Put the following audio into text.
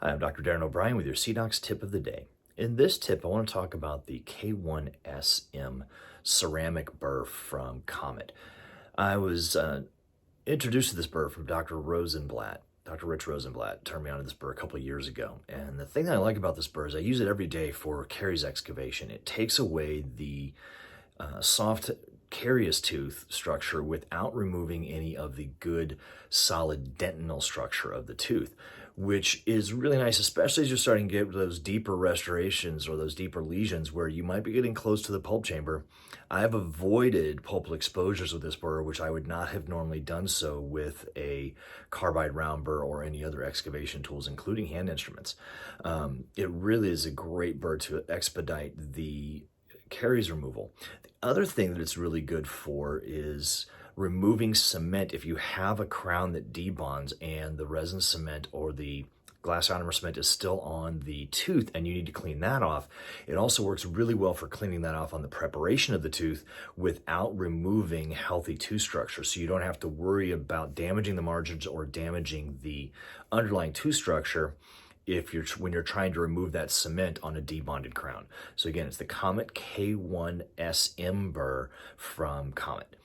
Hi, I'm Dr. Darren O'Brien with your CDOCS tip of the day. In this tip, I want to talk about the K1SM ceramic burr from Comet. I was introduced to this burr from Dr. Rosenblatt. Dr. Rich Rosenblatt turned me on to this burr a couple of years ago. And the thing that I like about this burr is I use it every day for caries excavation. It takes away the soft carious tooth structure without removing any of the good solid dentinal structure of the tooth, which is really nice, especially as you're starting to get those deeper restorations or those deeper lesions where you might be getting close to the pulp chamber. I have avoided pulpal exposures with this burr, which I would not have normally done so with a carbide round burr or any other excavation tools, including hand instruments. It really is a great burr to expedite the caries removal. The other thing that it's really good for is removing cement. If you have a crown that debonds and the resin cement or the glass ionomer cement is still on the tooth and you need to clean that off, it also works really well for cleaning that off on the preparation of the tooth without removing healthy tooth structure. So you don't have to worry about damaging the margins or damaging the underlying tooth structure when you're trying to remove that cement on a debonded crown. So again, it's the Comet K1SM burr from Comet.